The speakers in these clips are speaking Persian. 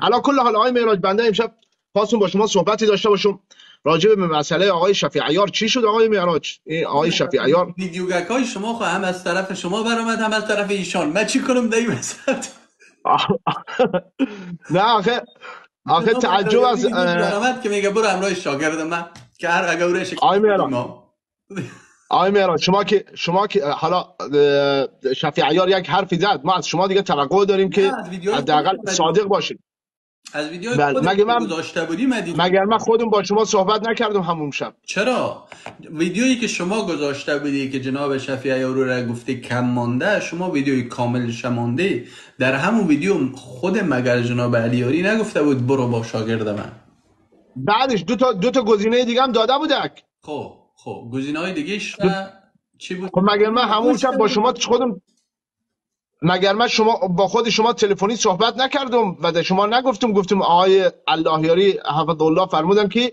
علا کل حال آقای معراج، بنده امشب خواستم با شما صحبتی داشته باشم راجع به مسئله آقای شفیع عیار. چی شد آقای معراج؟ این آقای شفیع عیار ویدیوگک های شما خو هم از طرف شما برآمد هم از طرف ایشان. من چی کنم در این وسط؟ نه آخه جناب تعجب الهیاری از ویدیوش برآمد که میگه برو همراه شاگرد من که هر اگه اورش آقای بدیم معراج. ما. آقای معراج، شما که حالا شفیع عیار یک حرفی زد، ما از شما دیگه توقع داریم نه، که از ویدیوهای حداقل خودت صادق باشید. از ویدیوهای بله، خودت که گذاشته بودی من دیدم. مگر من خودم با شما صحبت نکردم همون شب؟ چرا؟ ویدیویی که شما گذاشته بودی که جناب شفیع عیار را گفته کم مانده، شما ویدیوی کامل شمانده در همون ویدیو خود مگر جناب علیاری نگفته بود برو با شاگرد من؟ بعدش دو تا گزینه دیگه هم داده بودک. خب گزینه‌های دیگه‌ش دو... چی بود؟ خب مگر من همون شب با شما خودم مگر من با خود شما تلفنی صحبت نکردم و شما گفتم آقای اللهیاری حفظه الله فرمودن که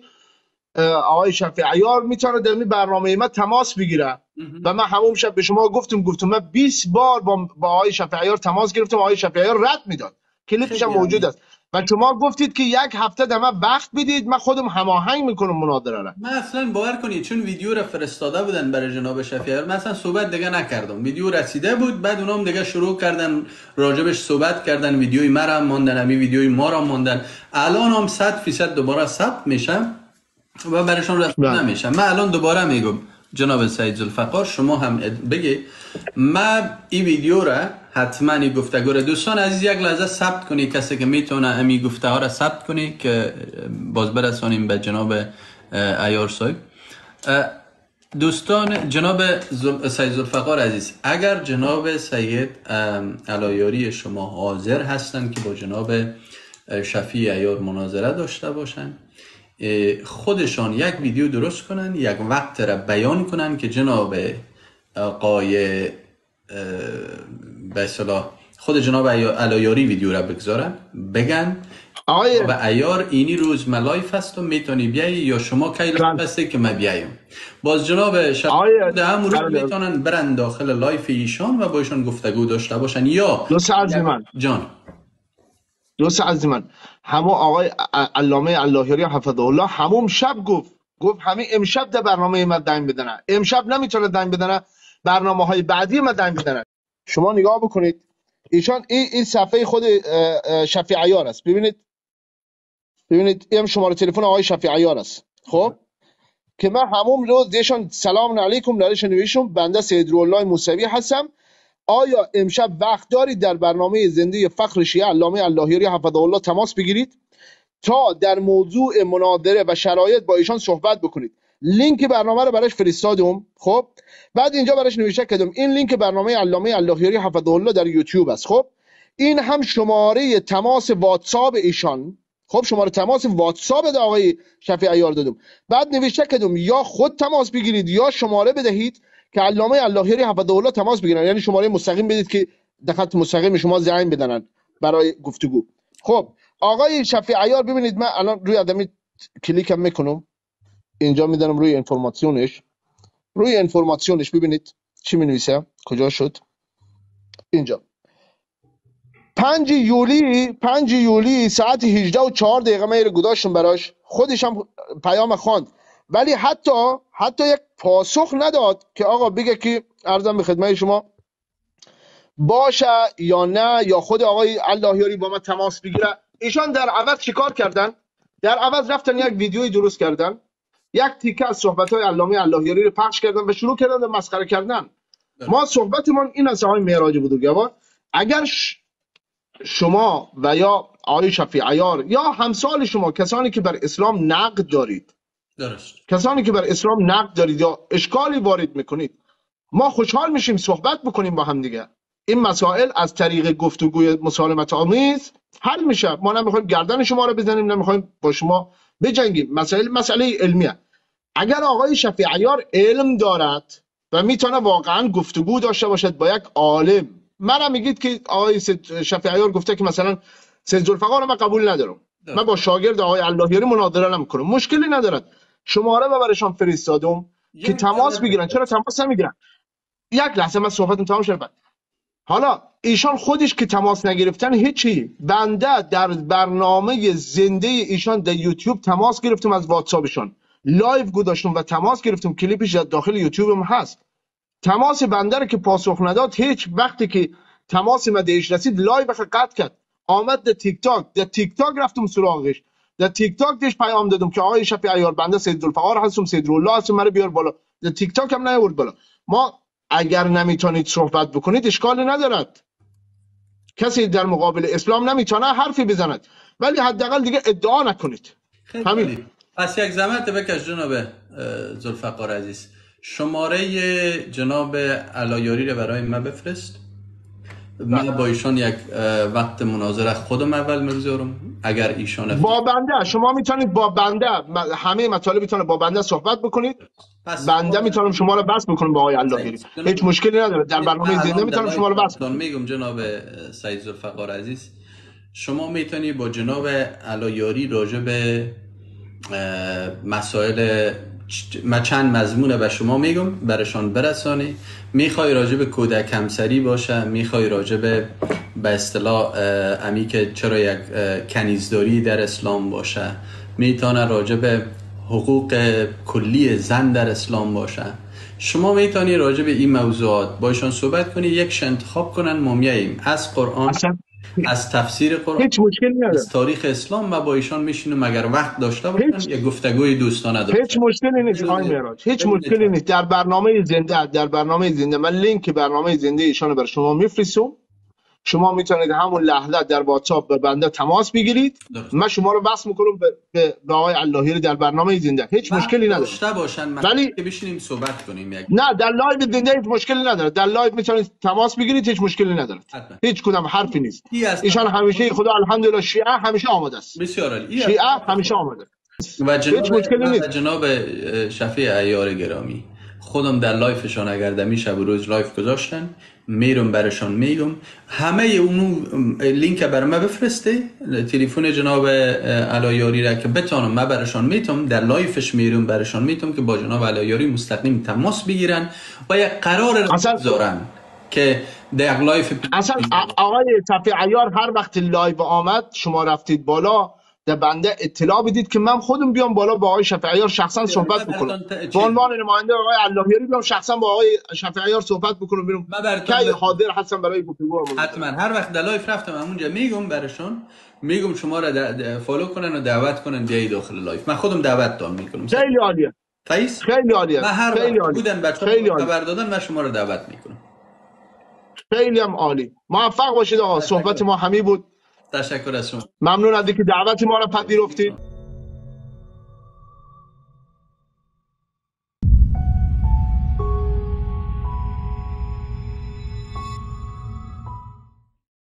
آقای شفیع عیار میتونه در این برنامه ما تماس بگیره و من همون شب به شما گفتم من 20 بار با آقای شفیع عیار تماس گرفتم، آقای شفیع عیار رد میداد، کلیپش هم خیلی موجود عالی. است و شما گفتید که یک هفته در من وقت بدید، من خودم هماهنگ میکنم مناظره را. من اصلا باور کنید چون ویدیو را فرستاده بودن برای جناب شفیع عیار، من اصلا صحبت دیگه نکردم. ویدیو رسیده بود، بعد اونام دیگه شروع کردن راجبش صحبت کردن، ویدیوی ما را ماندن، امی ویدیوی ما را ماندن. الان هم 100% دوباره ثبت میشم و برایشان رسید بله. نمیشم. من الان دوباره میگم جناب سید ذوالفقار شما هم بگی من این ویدیو را حتما این گفتگو را دوستان عزیز یک لحظه ثبت کنی، کسی که میتونه امی گفته ها را ثبت کنی که باز برسانیم به جناب عیار صاحب. دوستان جناب سید ذوالفقار عزیز، اگر جناب سید علایاری شما حاضر هستند که با جناب شفیع عیار مناظره داشته باشند، خودشان یک ویدیو درست کنن، یک وقت را بیان کنن که جناب آقای به اصطلاح خود جناب علایاری ویدیو را بگذارن، بگن آقای به عیار اینی روز من لایف هست و میتونی بیایی یا شما کی لایف هستی که من بیایم. باز جناب شفیع در همون روز میتونن برن داخل لایف ایشان و با ایشان گفتگو داشته باشن. یا جان دوست عزیز من، همون آقای علامه اللهیاری حفظه الله همون شب گفت همین امشب در برنامه من دنگ بدنه، امشب نمیتونه دنگ بدنه، برنامه های بعدی من دنگ بدنه. شما نگاه بکنید، ایشان این صفحه خود شفیع عیار است. ببینید این شماره تلفن آقای شفیع عیار است. خب که من همون روز دیشان سلام علیکم نوشتم نوشتم بنده سیدرالله موسوی هستم، آیا امشب وقت دارید در برنامه زنده فخر شیعه علامه اللهیاری حفظه الله تماس بگیرید تا در موضوع مناظره و شرایط با ایشان صحبت بکنید. لینک برنامه رو براش فرستادم. خب بعد اینجا براش نوشته کردم این لینک برنامه علامه اللهیاری حفظه الله در یوتیوب است. خب این هم شماره تماس واتساپ ایشان. خب شماره تماس واتساپ د آقای شفیع عیار دادم. بعد نوشته کردم یا خود تماس بگیرید یا شماره بدهید که علامه اللهیاری حفظه الله تماس بگیرن، یعنی شماره مستقیم بدید که در خط مستقیم شما زنگ بزنن برای گفتگو. خب آقای شفیع عیار ببینید، من الان روی آدمی کلیکم میکنم، اینجا میدنم روی انفورماسیونش ببینید چی می نویسه، کجا شد اینجا. 5 یولی ساعت 18 و 4 دقیقه من گذاشتم براش، خودش هم پیام خواند ولی حتی یک پاسخ نداد که آقا بگه که عرضم به خدمت شما باشه یا نه، یا خود آقای اللهیاری با من تماس بگیره. ایشان در عوض چیکار کردن؟ در عوض رفتن یک ویدیویی درست کردن، یک تیکه از صحبت‌های علامه اللهیاری رو پخش کردن و شروع کردن به مسخره کردن. ما صحبتمون این است آقای معراج بزرگوار، اگر شما و یا آقای شفیع عیار یا همسال شما کسانی که بر اسلام نقد دارید، درست، کسانی که بر اسلام نقد دارید یا اشکالی وارد میکنید، ما خوشحال میشیم صحبت بکنیم با هم دیگه. این مسائل از طریق گفتگوی مسالمت آمیز حل میشه. ما نمیخوایم گردن شما رو بزنیم، نمیخوایم با شما بجنگیم. مسئله علمیه. اگر آقای شفیع عیار علم دارد و میتونه واقعا گفتگو داشته باشد با یک عالم، من میگید که آقای شفیع عیار گفته که مثلا سید ذوالفقار رو من قبول ندارم، من با شاگرد آقای اللهیاری مناظره نمیکنم، مشکلی ندارد. شماره رو برایشان فرستادم که تماس بگیرن. چرا تماس نمیگیرن؟ یک لحظه من صحبتم تمام شد. حالا ایشان خودش که تماس نگرفتن هیچی. بنده در برنامه زنده ایشان در یوتیوب تماس گرفتم، از واتساپشان لایو گذاشتم و تماس گرفتم، کلیپش در داخل یوتیوب هم هست. تماس بنده رو که پاسخ نداد، هیچ وقتی که تماس من بهش رسید لایو قطع کرد. آمد در تیک تاک رفتم سراغش، در تیک تاک دیش پیام دادم که آقای شفیع عیار بنده سیدالفقار هستم، سیدالله هستم، منو بیار بالا. در تیک تاک هم نیاورد بالا. ما اگر نمیتونید صحبت بکنید اشکال ندارد، کسی در مقابل اسلام نمیتونه حرفی بزند، ولی حداقل دیگه ادعا نکنید. خیلی همین. عالی. پس یک زحمت بکش جناب ذوالفقار عزیز، شماره جناب علایاری رو برای من بفرست. من با ایشان یک وقت مناظره خودم اول میگذارم. اگر ایشان با بنده شما میتونید با بنده همه مطالب میتونه با بنده صحبت بکنید. بنده میتونم شما رو بس بکنم با آقای اللهیاری، هیچ مشکلی نداره. در برنامه زنده میتونم شما رو بس بکنم. میگم جناب سید ذوالفقار عزیز، شما میتونی با جناب علایاری راجع به مسائل چند مضمونه به شما میگم برشان برسانی. میخوای راجع به کودک همسری باشه، میخوای راجع به اصطلاح امی که چرا یک کنیزداری در اسلام باشه، میتونه راجع به حقوق کلی زن در اسلام باشه، شما میتونی راجع به این موضوعات با ایشان صحبت کنی. یک انتخاب کنن ما میاییم از قرآن، از تفسیر قرآن، هیچ مشکلی نداره، از تاریخ اسلام و با ایشان میشینم اگر وقت داشته باشن یک گفتگوی دوستانه داشته. هیچ مشکلی نیست آقای معراج، هیچ مشکلی نیست. در برنامه زنده من لینک برنامه زنده ایشان رو بر شما میفرستم. شما میتونید همون لحظه در واتساپ به بنده تماس بگیرید، من شما رو وصل میکنم به آقای اللهیاری در برنامه زنده. هیچ مشکلی نداره. داشته باشن ولی که بشینیم صحبت کنیم. نه، در لایو زنده هیچ مشکلی نداره. در لایو میتونید تماس بگیرید، هیچ مشکلی نداره. هیچ کدام حرفی نیست. ایشان همیشه خدا الحمدلله شیعه همیشه آماده است. بسیار عالی. شیعه همیشه آماده. و هیچ مشکلی نیست. جناب شفیع عیار گرامی، خودم در لایفشان اگر دمی شب و روز لایف گذاشتن، میرم برشان میگم همه اونو لینک بر من بفرسته، تلفن جناب علایاری را که بتونم من برشان میتونم در لایفش میرم برشان میتونم که با جناب علایاری مستقیم تماس بگیرن و یک قرار بذارن که در لایف. اصلا آقای شفیع عیار هر وقت لایو آمد شما رفتید بالا، در بنده اطلاع بدید که من خودم بیام بالا با آقای شفیع عیار شخصا صحبت بکنم. به عنوان نماینده آقای اللهیاری بیام شخصا با آقای شفیع عیار صحبت بکنم، ببینم کی حاضر هستم برای گفتگو. حتما هر وقت در لایف رفتم اونجا میگم برشون، میگم شما را فالو کنن و دعوت کنن بیای داخل لایف. من خودم دعوت دام میکنم. خیلی عالیه. فایز خیلی عالیه. من هر وقت بودن بچه‌ها خبر دادن من شما را دعوت میکنم. خیلی هم عالی. موفق باشید آقا. صحبت ما همین بود. تشکر از شما. ممنون از اینکه دعوت ما را پذیرفتید.